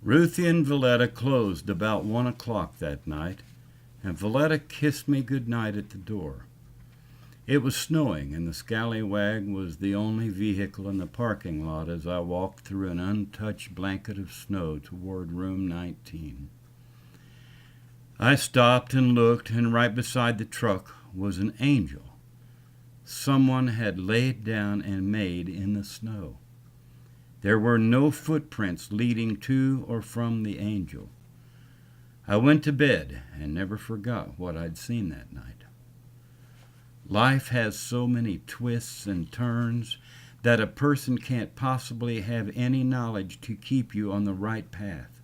Ruthie and Valletta closed about 1 o'clock that night, and Valletta kissed me good night at the door. It was snowing, and the scallywag was the only vehicle in the parking lot as I walked through an untouched blanket of snow toward room 19. I stopped and looked, and right beside the truck was an angel someone had laid down and made in the snow. There were no footprints leading to or from the angel. I went to bed and never forgot what I'd seen that night. Life has so many twists and turns that a person can't possibly have any knowledge to keep you on the right path.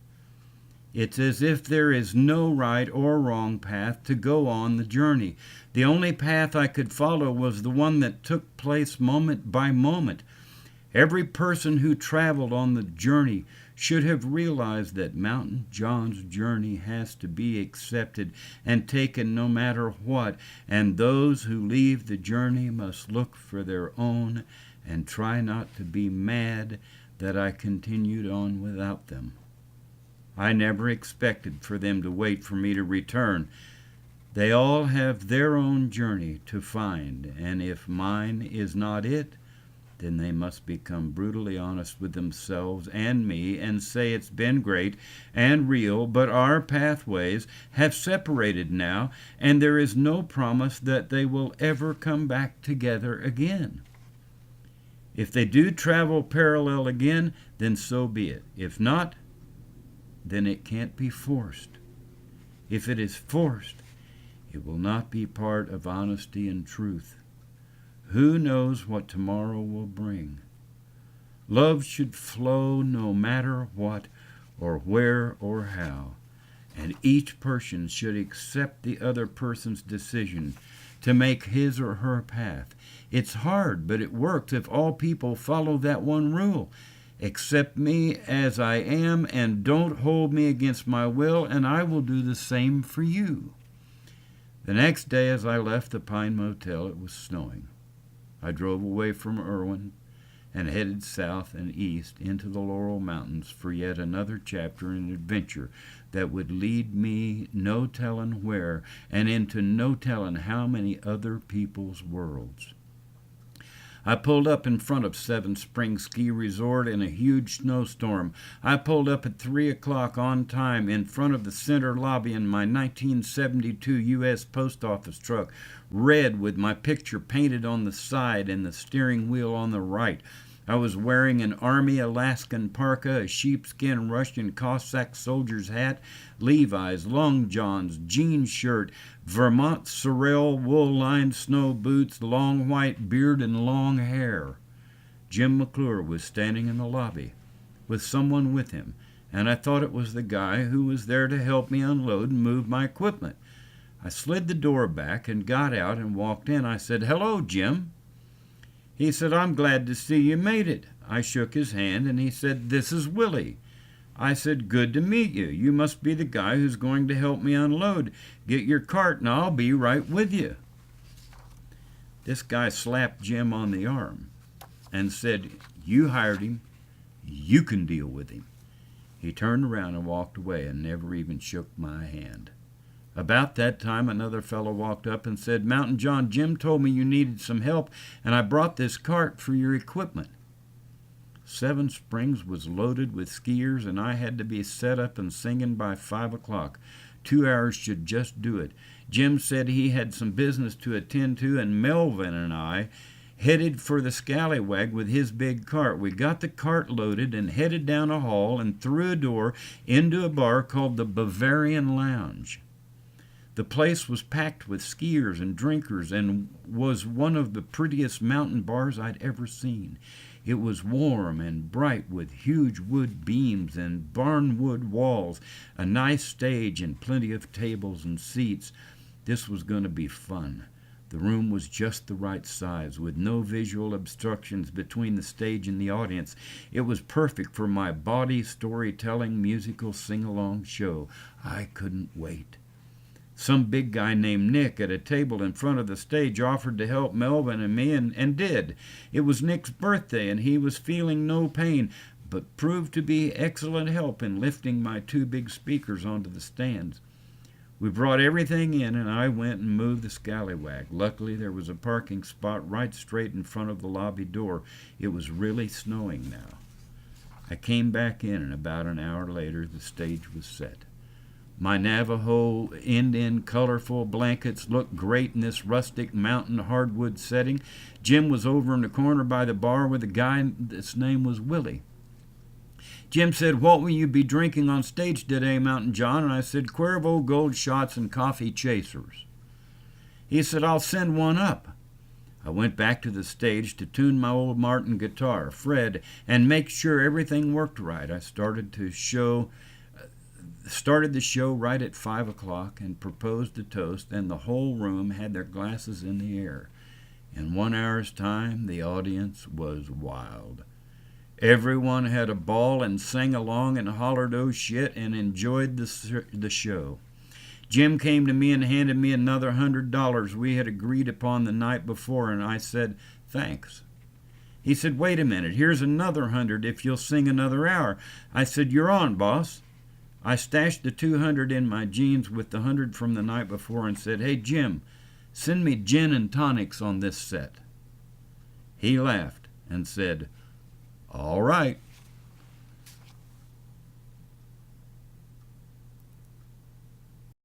It's as if there is no right or wrong path to go on the journey. The only path I could follow was the one that took place moment by moment. Every person who traveled on the journey should have realized that Mountain John's journey has to be accepted and taken no matter what, and those who leave the journey must look for their own and try not to be mad that I continued on without them. I never expected for them to wait for me to return. They all have their own journey to find, and if mine is not it, then they must become brutally honest with themselves and me and say it's been great and real, but our pathways have separated now, and there is no promise that they will ever come back together again. If they do travel parallel again, then so be it. If not, then it can't be forced. If it is forced, it will not be part of honesty and truth. Who knows what tomorrow will bring? Love should flow no matter what or where or how, and each person should accept the other person's decision to make his or her path. It's hard, but it works if all people follow that one rule. Accept me as I am and don't hold me against my will, and I will do the same for you. The next day as I left the Pine Motel, it was snowing. I drove away from Irwin and headed south and east into the Laurel Mountains for yet another chapter in adventure that would lead me no telling where and into no telling how many other people's worlds. I pulled up in front of Seven Springs Ski Resort in a huge snowstorm. I pulled up at 3 o'clock on time in front of the center lobby in my 1972 U.S. Post Office truck, red with my picture painted on the side and the steering wheel on the right. I was wearing an Army Alaskan parka, a sheepskin Russian Cossack soldier's hat, Levi's, long johns, jean shirt, Vermont Sorel wool-lined snow boots, long white beard, and long hair. Jim McClure was standing in the lobby with someone with him, and I thought it was the guy who was there to help me unload and move my equipment. I slid the door back and got out and walked in. I said, "Hello, Jim." He said, "I'm glad to see you made it." I shook his hand, and he said, "This is Willie." I said, "Good to meet you. You must be the guy who's going to help me unload. Get your cart, and I'll be right with you." This guy slapped Jim on the arm and said, "You hired him. You can deal with him." He turned around and walked away and never even shook my hand. About that time, another fellow walked up and said, "Mountain John, Jim told me you needed some help, and I brought this cart for your equipment." Seven Springs was loaded with skiers, and I had to be set up and singing by 5 o'clock. 2 hours should just do it. Jim said he had some business to attend to, and Melvin and I headed for the Scallywag with his big cart. We got the cart loaded and headed down a hall and through a door into a bar called the Bavarian Lounge. The place was packed with skiers and drinkers and was one of the prettiest mountain bars I'd ever seen. It was warm and bright with huge wood beams and barnwood walls, a nice stage and plenty of tables and seats. This was going to be fun. The room was just the right size, with no visual obstructions between the stage and the audience. It was perfect for my body storytelling musical sing-along show. I couldn't wait. Some big guy named Nick at a table in front of the stage offered to help Melvin and me and did. It was Nick's birthday, and he was feeling no pain, but proved to be excellent help in lifting my two big speakers onto the stands. We brought everything in, and I went and moved the scallywag. Luckily, there was a parking spot right straight in front of the lobby door. It was really snowing now. I came back in, and about an hour later, the stage was set. My Navajo Indian colorful blankets looked great in this rustic mountain hardwood setting. Jim was over in the corner by the bar with a guy that's name was Willie. Jim said, "What will you be drinking on stage today, Mountain John?" And I said, "Cuervo Gold Shots and coffee chasers." He said, "I'll send one up." I went back to the stage to tune my old Martin guitar, Fred, and make sure everything worked right. I started the show right at 5 o'clock and proposed a toast, and the whole room had their glasses in the air. In 1 hour's time, the audience was wild. Everyone had a ball and sang along and hollered "oh shit" and enjoyed the show. Jim came to me and handed me another $100 we had agreed upon the night before, and I said, "Thanks." He said, "Wait a minute, here's another 100 if you'll sing another hour." I said, "You're on, boss." I stashed the 200 in my jeans with the 100 from the night before and said, "Hey, Jim, send me gin and tonics on this set." He laughed and said, "All right."